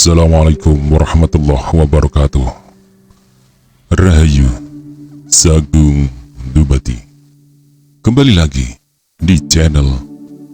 Assalamualaikum warahmatullahi wabarakatuh. Rahayu Sagung Dubati. Kembali lagi di channel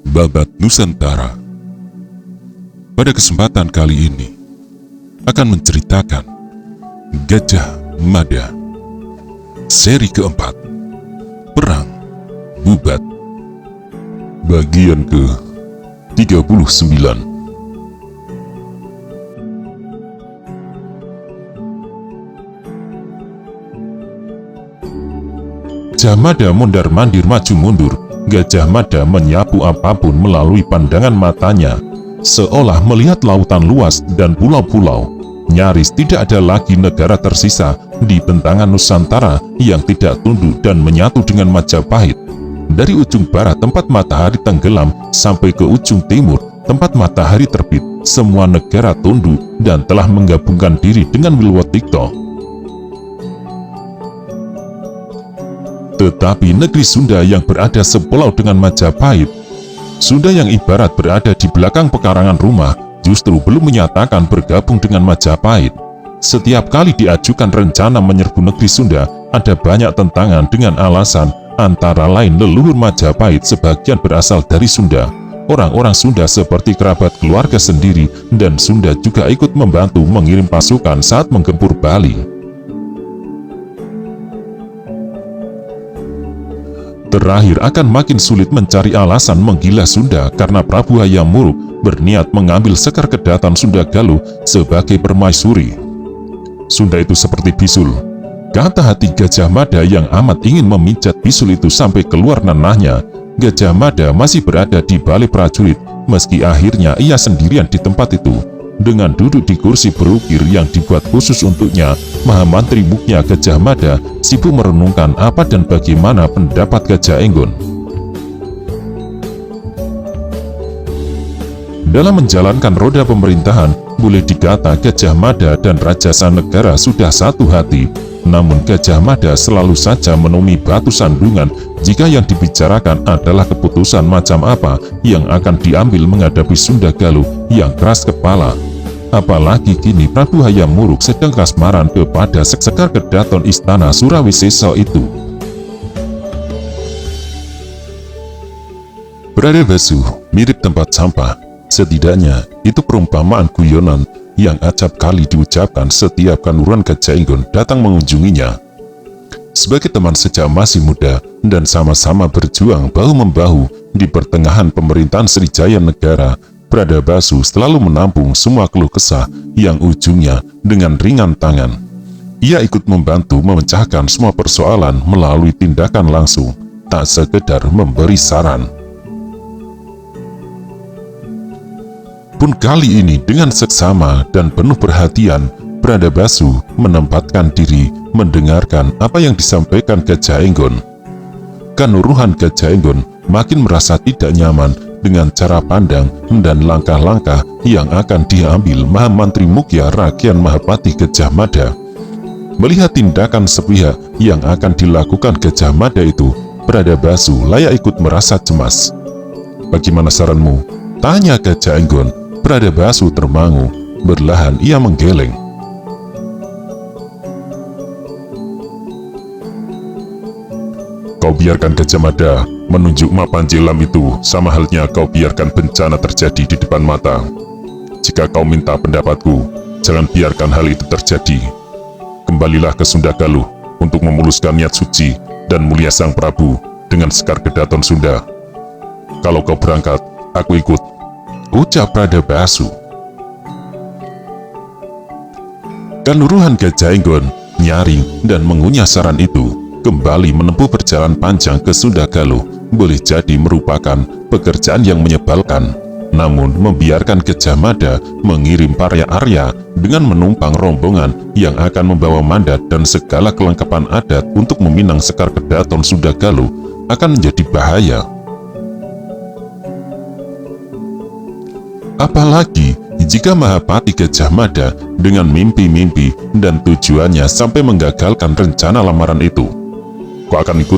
Babat Nusantara. Pada kesempatan kali ini akan menceritakan Gajah Mada seri keempat, Perang Bubat, bagian ke-39. Gajah Mada mondar-mandir maju mundur. Gajah Mada menyapu apapun melalui pandangan matanya, seolah melihat lautan luas dan pulau-pulau. Nyaris tidak ada lagi negara tersisa di bentangan Nusantara yang tidak tunduk dan menyatu dengan Majapahit. Dari ujung barat tempat matahari tenggelam sampai ke ujung timur tempat matahari terbit, semua negara tunduk dan telah menggabungkan diri dengan Wilwotikto. Tetapi negeri Sunda yang berada sepulau dengan Majapahit, Sunda yang ibarat berada di belakang pekarangan rumah, justru belum menyatakan bergabung dengan Majapahit. Setiap kali diajukan rencana menyerbu negeri Sunda, ada banyak tentangan dengan alasan antara lain leluhur Majapahit sebagian berasal dari Sunda. Orang-orang Sunda seperti kerabat keluarga sendiri, dan Sunda juga ikut membantu mengirim pasukan saat menggempur Bali. Terakhir akan makin sulit mencari alasan menggila Sunda karena Prabu Hayam Wuruk berniat mengambil Sekar Kedaton Sunda Galuh sebagai permaisuri. Sunda itu seperti bisul, kata hati Gajah Mada yang amat ingin memijat bisul itu sampai keluar nanahnya. Gajah Mada masih berada di balai prajurit, meski akhirnya ia sendirian di tempat itu. Dengan duduk di kursi berukir yang dibuat khusus untuknya, Mahamantri Muknya Gajah Mada sibuk merenungkan apa dan bagaimana pendapat Gajah Enggon. Dalam menjalankan roda pemerintahan, boleh dikata Gajah Mada dan Raja Sanegara sudah satu hati. Namun Gajah Mada selalu saja menemui batu sandungan jika yang dibicarakan adalah keputusan macam apa yang akan diambil menghadapi Sunda Galuh yang keras kepala. Apalagi kini Prabu Hayam Wuruk sedang kasmaran kepada Sekar Kedaton Istana Surawisesa itu. Berada basuh, mirip tempat sampah. Setidaknya itu perumpamaan guyonan yang acap kali diucapkan setiap Kanuruan Gajah Enggon datang mengunjunginya. Sebagai teman sejak masih muda dan sama-sama berjuang bahu-membahu di pertengahan pemerintahan Srijaya Negara, Brada Basu selalu menampung semua keluh kesah yang ujungnya dengan ringan tangan. Ia ikut membantu memecahkan semua persoalan melalui tindakan langsung, tak sekedar memberi saran. Pun kali ini dengan seksama dan penuh perhatian, Brada Basu menempatkan diri mendengarkan apa yang disampaikan Gajah Enggon. Kanuruhan Gajah Enggon makin merasa tidak nyaman dengan cara pandang dan langkah-langkah yang akan diambil Mahamantri Mukya Rakyat Mahapati Gajah Mada. Melihat tindakan sepihak yang akan dilakukan Gajah Mada itu, Brada Basu layak ikut merasa cemas. "Bagaimana saranmu?" tanya Gajah Enggon. Brada Basu termangu, berlahan ia menggeleng. "Kau biarkan Gajah Mada menunjuk Mapan Jelam itu, sama halnya kau biarkan bencana terjadi di depan mata. Jika kau minta pendapatku, jangan biarkan hal itu terjadi. Kembalilah ke Sunda Galuh untuk memuluskan niat suci dan mulia Sang Prabu dengan Sekar Kedaton Sunda. Kalau kau berangkat, aku ikut," ucap Brada Basu. Kanuruhan Gajah Enggon nyaring dan mengunyah saran itu. Kembali menempuh perjalanan panjang ke Sunda Galuh boleh jadi merupakan pekerjaan yang menyebalkan. Namun membiarkan Gajah Mada mengirim para Arya dengan menumpang rombongan yang akan membawa mandat dan segala kelengkapan adat untuk meminang Sekar Kedaton Sunda Galuh akan menjadi bahaya. Apalagi jika Mahapati Gajah Mada dengan mimpi-mimpi dan tujuannya sampai menggagalkan rencana lamaran itu. "Kau akan ikut?"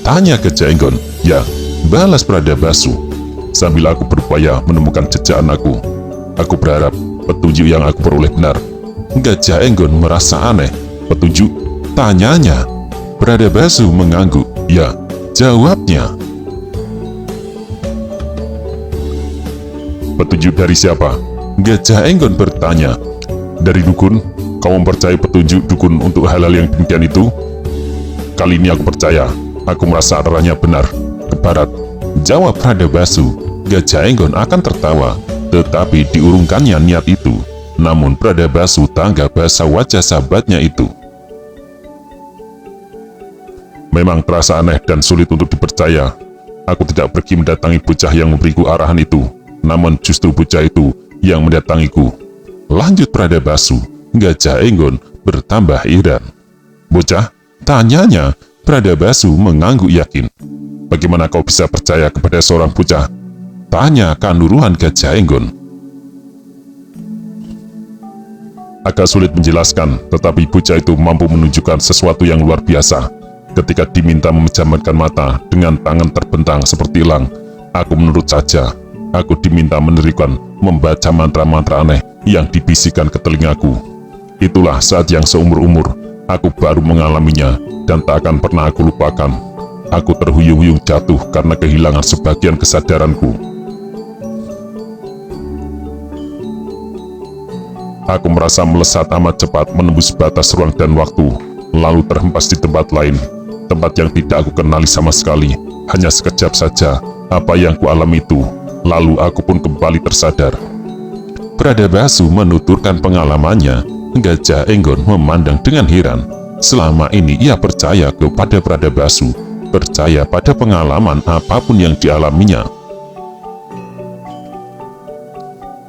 tanya Gajah Enggon. "Ya," balas Brada Basu, "sambil aku berupaya menemukan jejak anakku. Aku berharap petunjuk yang aku peroleh benar? Gajah Enggon merasa aneh. Petunjuk? Tanyanya. Pradabasu mengangguk. Ya, jawabnya. Petunjuk dari siapa? Gajah Enggon bertanya. Dari dukun? Kau mempercayai petunjuk dukun untuk hal-hal yang demikian itu? Kali ini aku percaya. Aku merasa arahnya benar. Ke barat. Jawab Pradabasu. Gajah Enggon akan tertawa, tetapi diurungkannya niat itu. Namun Pradabasu tanggap bahasa wajah sahabatnya itu. Memang terasa aneh dan sulit untuk dipercaya. Aku tidak pergi mendatangi bocah yang memberiku arahan itu, namun justru bocah itu yang mendatangiku. Lanjut Pradabasu. Gajah Enggon bertambah heran. Bocah? Tanyanya. Pradabasu mengangguk yakin. Bagaimana kau bisa percaya kepada seorang bocah? Tanya Kanduruhan Gajah Enggon. Agak sulit menjelaskan, tetapi bocah itu mampu menunjukkan sesuatu yang luar biasa. Ketika diminta memejamkan mata dengan tangan terbentang seperti elang, aku menurut saja. Aku diminta menerikan membaca mantra-mantra aneh yang dibisikkan ke telingaku. Itulah saat yang seumur-umur aku baru mengalaminya dan tak akan pernah aku lupakan. Aku terhuyung-huyung jatuh karena kehilangan sebagian kesadaranku. Aku merasa melesat amat cepat menembus batas ruang dan waktu, lalu terhempas di tempat lain, tempat yang tidak aku kenali sama sekali. Hanya sekejap saja apa yang kualami itu, lalu aku pun kembali tersadar. Pradabasu menuturkan pengalamannya. Gajah Enggon memandang dengan heran. Selama ini ia percaya kepada Pradabasu, percaya pada pengalaman apapun yang dialaminya.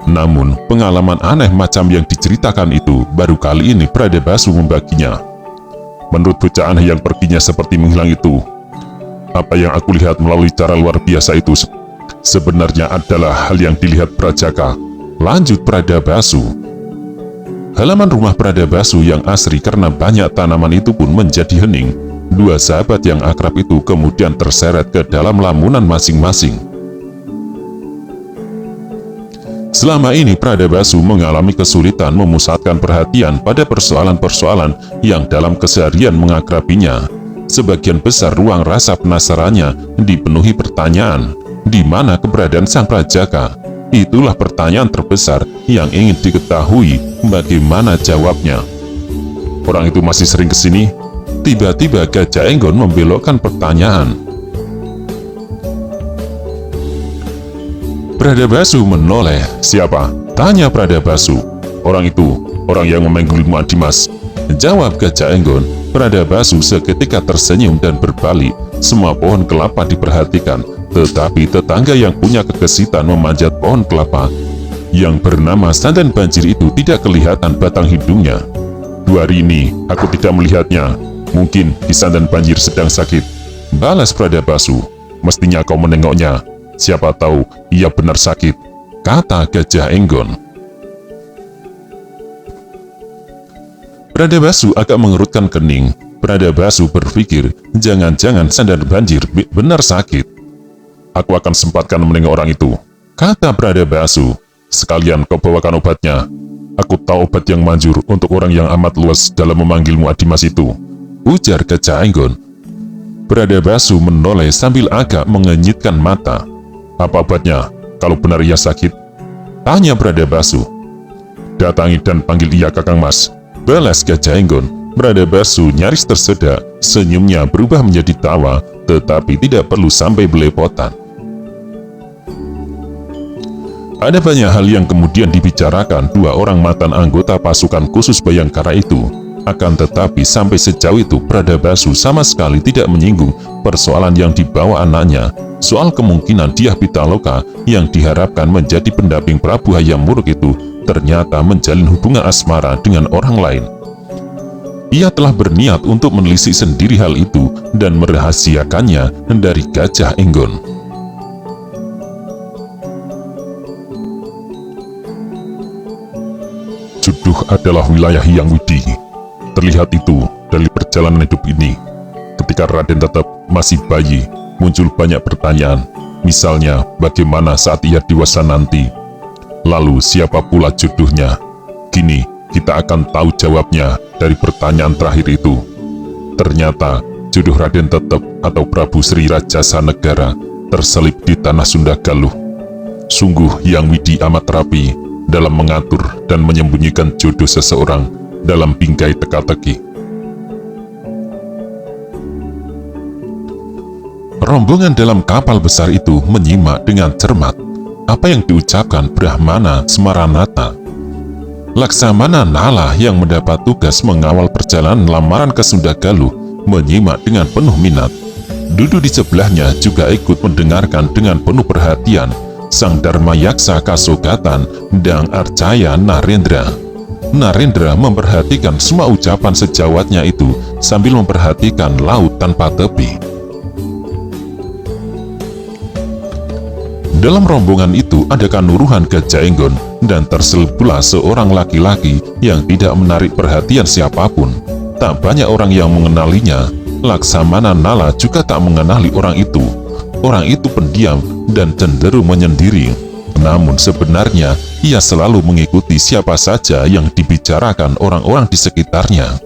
Namun, pengalaman aneh macam yang diceritakan itu baru kali ini Pradabasu membaginya. Menurut bocah aneh yang perginya seperti menghilang itu, apa yang aku lihat melalui cara luar biasa itu sebenarnya adalah hal yang dilihat Brajaka. Lanjut Pradabasu. Halaman rumah Pradabasu yang asri karena banyak tanaman itu pun menjadi hening. Dua sahabat yang akrab itu kemudian terseret ke dalam lamunan masing-masing. Selama ini Pradabasu mengalami kesulitan memusatkan perhatian pada persoalan-persoalan yang dalam keseharian mengakrabinya. Sebagian besar ruang rasa penasarannya dipenuhi pertanyaan, di mana keberadaan sang Brajaka? Itulah pertanyaan terbesar yang ingin diketahui bagaimana jawabnya. Orang itu masih sering kesini? Tiba-tiba Gajah Enggon membelokkan pertanyaan. Pradabasu menoleh. Siapa? Tanya Pradabasu. Orang itu, orang yang memanggilmu Adimas. Jawab Gajah Enggon. Pradabasu seketika tersenyum dan berbalik. Semua pohon kelapa diperhatikan, tetapi tetangga yang punya kegesitan memanjat pohon kelapa yang bernama Sandan Banjir itu tidak kelihatan batang hidungnya. 2 hari ini aku tidak melihatnya. Mungkin di Sandan Banjir sedang sakit. Balas Pradabasu. Mestinya kau menengoknya. Siapa tahu ia benar sakit, kata Gajah Enggon. Pradabasu agak mengerutkan kening. Pradabasu berpikir, jangan-jangan Sandan Banjir benar sakit. Aku akan sempatkan menengok orang itu, kata Pradabasu. Sekalian kau bawakan obatnya. Aku tahu obat yang manjur untuk orang yang amat luas dalam memanggilmu Adimas itu, ujar Gajah Enggon. Pradabasu menoleh sambil agak mengenyitkan mata. Apa obatnya, kalau benar ia sakit? Tanya Pradabasu. Datangi dan panggil ia Kakang Mas, balas Gajah Enggon. Pradabasu nyaris tersedak, senyumnya berubah menjadi tawa, tetapi tidak perlu sampai belepotan. Ada banyak hal yang kemudian dibicarakan dua orang mantan anggota pasukan khusus Bayangkara itu. Akan tetapi sampai sejauh itu Pradabasu sama sekali tidak menyinggung persoalan yang dibawa anaknya, soal kemungkinan Dyah Pitaloka yang diharapkan menjadi pendamping Prabu Hayam Wuruk itu ternyata menjalin hubungan asmara dengan orang lain. Ia telah berniat untuk menelisik sendiri hal itu dan merahasiakannya dari Gajah Enggon. Juduh adalah wilayah yang widi. Terlihat itu dari perjalanan hidup ini. Ketika Raden tetap masih bayi, muncul banyak pertanyaan. Misalnya, bagaimana saat ia dewasa nanti? Lalu siapa pula jodohnya? Kini kita akan tahu jawabnya dari pertanyaan terakhir itu. Ternyata jodoh Raden Tetep atau Prabu Sri Rajasa Negara terselip di tanah Sunda Galuh. Sungguh yang widi amat rapi dalam mengatur dan menyembunyikan jodoh seseorang dalam bingkai teka-teki. Rombongan dalam kapal besar itu menyimak dengan cermat apa yang diucapkan Brahmana Smaranata. Laksamana Nala yang mendapat tugas mengawal perjalanan lamaran ke Sunda Galuh menyimak dengan penuh minat. Duduk di sebelahnya juga ikut mendengarkan dengan penuh perhatian Sang Dharma Yaksa Kasogatan dan Arcaya Narendra. Narendra memperhatikan semua ucapan sejawatnya itu sambil memperhatikan laut tanpa tepi. Dalam rombongan itu ada Kanuruhan Gajah Enggon dan terselip pula seorang laki-laki yang tidak menarik perhatian siapapun. Tak banyak orang yang mengenalinya. Laksamana Nala juga tak mengenali orang itu. Orang itu pendiam dan cenderung menyendiri. Namun sebenarnya ia selalu mengikuti siapa saja yang dibicarakan orang-orang di sekitarnya.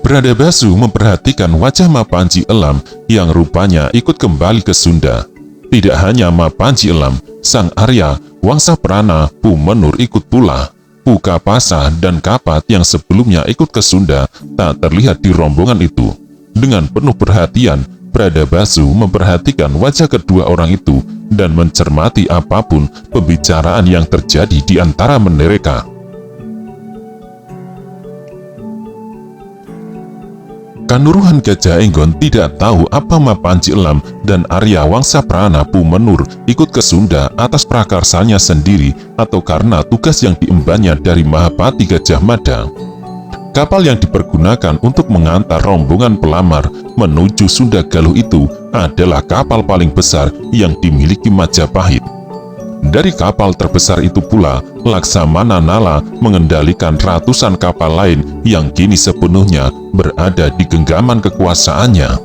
Bradabasu memperhatikan wajah Mapanji Elam yang rupanya ikut kembali ke Sunda. Tidak hanya Mapanji Elam, Sang Arya, Wangsa Prana, Pumenur ikut pula. Pukapasa dan Kapat yang sebelumnya ikut ke Sunda tak terlihat di rombongan itu. Dengan penuh perhatian, Bradabasu memperhatikan wajah kedua orang itu dan mencermati apapun pembicaraan yang terjadi di antara mereka. Kanuruhan Gajah Enggon tidak tahu apa Mapanji Elam dan Arya Wangsa Prana Pumenur ikut ke Sunda atas prakarsanya sendiri atau karena tugas yang diembannya dari Mahapati Gajah Mada. Kapal yang dipergunakan untuk mengantar rombongan pelamar menuju Sunda Galuh itu adalah kapal paling besar yang dimiliki Majapahit. Dari kapal terbesar itu pula, Laksamana Nala mengendalikan ratusan kapal lain yang kini sepenuhnya berada di genggaman kekuasaannya.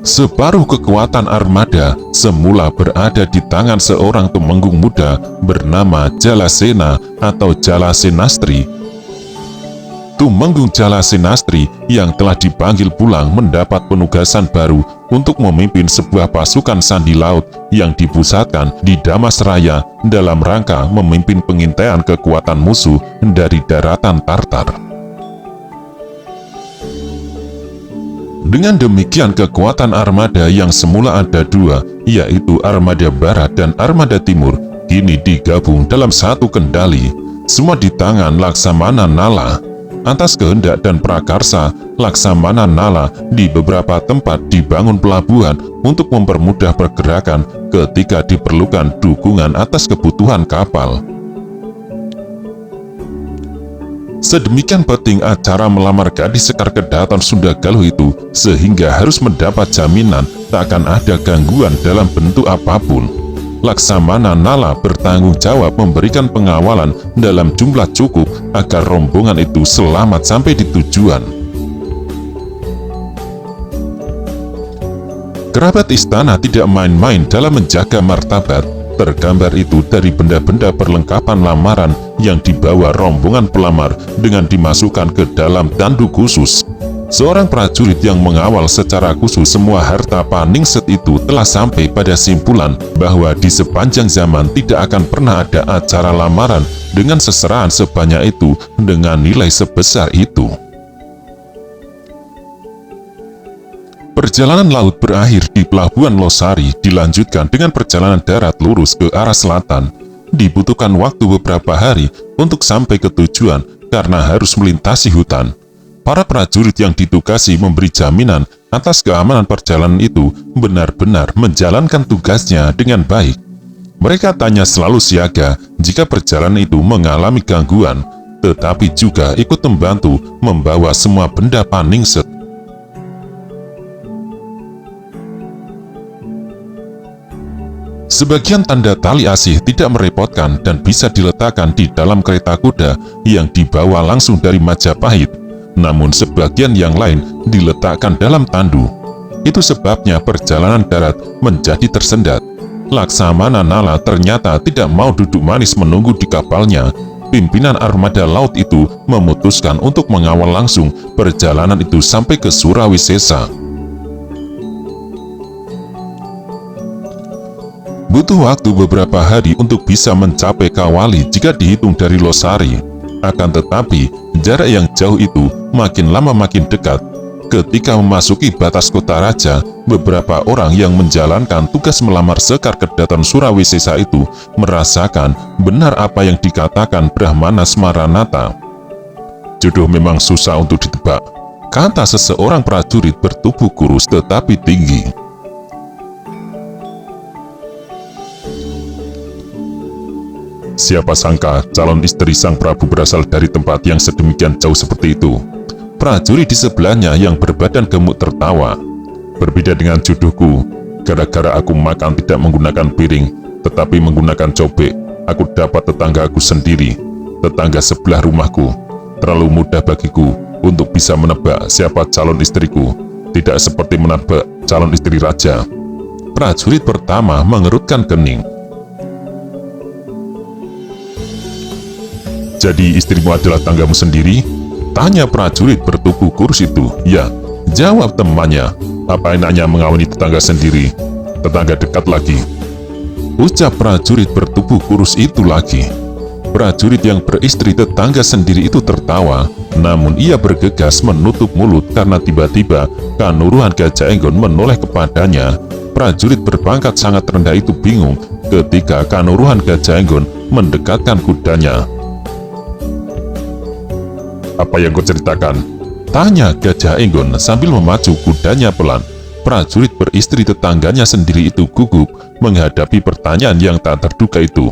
Separuh kekuatan armada semula berada di tangan seorang temenggung muda bernama Jalasena atau Jalasenastri. Tumenggung Jalasenastri yang telah dipanggil pulang mendapat penugasan baru untuk memimpin sebuah pasukan sandi laut yang dipusatkan di Damasraya dalam rangka memimpin pengintaian kekuatan musuh dari daratan Tartar. Dengan demikian kekuatan armada yang semula ada dua, yaitu armada barat dan armada timur, kini digabung dalam satu kendali, semua di tangan Laksamana Nala. Atas kehendak dan prakarsa Laksamana Nala di beberapa tempat dibangun pelabuhan untuk mempermudah pergerakan ketika diperlukan dukungan atas kebutuhan kapal. Sedemikian penting acara melamar gadis Sekar Kedaton Sunda Galuh itu sehingga harus mendapat jaminan tak akan ada gangguan dalam bentuk apapun. Laksamana Nala bertanggung jawab memberikan pengawalan dalam jumlah cukup agar rombongan itu selamat sampai di tujuan. Kerabat istana tidak main-main dalam menjaga martabat. Tergambar itu dari benda-benda perlengkapan lamaran yang dibawa rombongan pelamar dengan dimasukkan ke dalam tanduk khusus. Seorang prajurit yang mengawal secara khusus semua harta Paningset itu telah sampai pada simpulan bahwa di sepanjang zaman tidak akan pernah ada acara lamaran dengan seserahan sebanyak itu dengan nilai sebesar itu. Perjalanan laut berakhir di Pelabuhan Losari, dilanjutkan dengan perjalanan darat lurus ke arah selatan. Dibutuhkan waktu beberapa hari untuk sampai ke tujuan karena harus melintasi hutan. Para prajurit yang ditugasi memberi jaminan atas keamanan perjalanan itu benar-benar menjalankan tugasnya dengan baik. Mereka tanya selalu siaga jika perjalanan itu mengalami gangguan, tetapi juga ikut membantu membawa semua benda Paningset. Sebagian tanda tali asih tidak merepotkan dan bisa diletakkan di dalam kereta kuda yang dibawa langsung dari Majapahit, namun sebagian yang lain diletakkan dalam tandu. Itu sebabnya perjalanan darat menjadi tersendat. Laksamana Nala ternyata tidak mau duduk manis menunggu di kapalnya. Pimpinan armada laut itu memutuskan untuk mengawal langsung perjalanan itu sampai ke Surawisesa. Butuh waktu beberapa hari untuk bisa mencapai Kawali jika dihitung dari Losari. Akan tetapi, jarak yang jauh itu makin lama makin dekat. Ketika memasuki batas kota raja, beberapa orang yang menjalankan tugas melamar Sekar Kedatan Surawisesa itu merasakan benar apa yang dikatakan Brahmana Smaranata. Jodoh memang susah untuk ditebak, kata seseorang prajurit bertubuh kurus tetapi tinggi. Siapa sangka calon istri sang Prabu berasal dari tempat yang sedemikian jauh seperti itu. Prajurit di sebelahnya yang berbadan gemuk tertawa. Berbeda dengan jodohku, gara-gara aku makan tidak menggunakan piring, tetapi menggunakan cobek, aku dapat tetanggaku sendiri, tetangga sebelah rumahku. Terlalu mudah bagiku untuk bisa menebak siapa calon istriku, tidak seperti menebak calon istri raja. Prajurit pertama mengerutkan kening. Jadi istrimu adalah tanggamu sendiri? Tanya prajurit bertubuh kurus itu. Ya, jawab temannya. Apa enaknya mengawini tetangga sendiri? Tetangga dekat lagi. Ucap prajurit bertubuh kurus itu lagi. Prajurit yang beristri tetangga sendiri itu tertawa, namun ia bergegas menutup mulut karena tiba-tiba Kanuruhan Gajah Enggon menoleh kepadanya. Prajurit berpangkat sangat rendah itu bingung ketika Kanuruhan Gajah Enggon mendekatkan kudanya. Apa yang kau ceritakan? Tanya Gajah Enggon sambil memacu kudanya pelan. Prajurit beristri tetangganya sendiri itu gugup menghadapi pertanyaan yang tak terduga itu.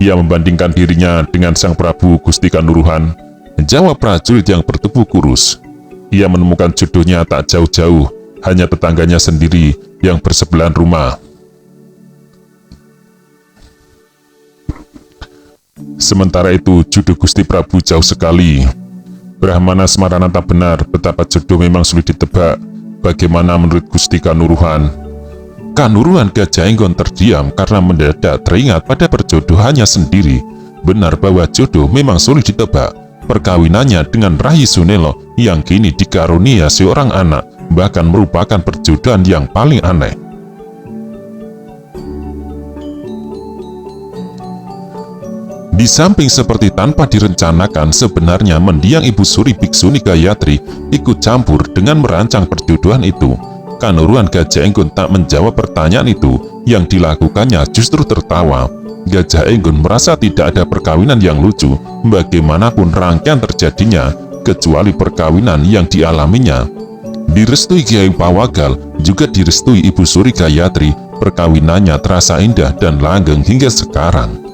Ia membandingkan dirinya dengan sang Prabu Gusti Kanuruhan. Jawab prajurit yang bertubuh kurus. Ia menemukan jodohnya tak jauh-jauh, hanya tetangganya sendiri yang bersebelahan rumah. Sementara itu jodoh Gusti Prabu jauh sekali. Brahmana Smaranata benar betapa jodoh memang sulit ditebak. Bagaimana menurut Gusti Kanuruhan? Kanuruhan Gajah Enggon terdiam karena mendadak teringat pada perjodohannya sendiri. Benar bahwa jodoh memang sulit ditebak. Perkawinannya dengan Rayi Sunelo yang kini dikarunia seorang anak bahkan merupakan perjodohan yang paling aneh. Di samping seperti tanpa direncanakan, sebenarnya mendiang Ibu Suri Biksuni Gayatri ikut campur dengan merancang perjodohan itu. Kanuruhan Gajah Enggon tak menjawab pertanyaan itu, yang dilakukannya justru tertawa. Gajah Enggon merasa tidak ada perkawinan yang lucu, bagaimanapun rangkaian terjadinya, kecuali perkawinan yang dialaminya. Direstui Kiai Pawagal, juga direstui Ibu Suri Gayatri, perkawinannya terasa indah dan langgeng hingga sekarang.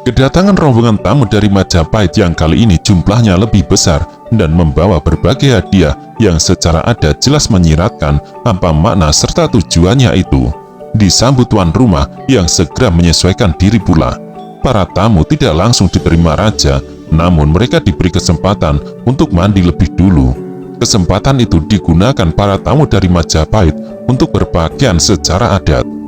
Kedatangan rombongan tamu dari Majapahit yang kali ini jumlahnya lebih besar dan membawa berbagai hadiah yang secara adat jelas menyiratkan apa makna serta tujuannya itu. Disambut tuan rumah yang segera menyesuaikan diri pula. Para tamu tidak langsung diterima raja, namun mereka diberi kesempatan untuk mandi lebih dulu. Kesempatan itu digunakan para tamu dari Majapahit untuk berpakaian secara adat.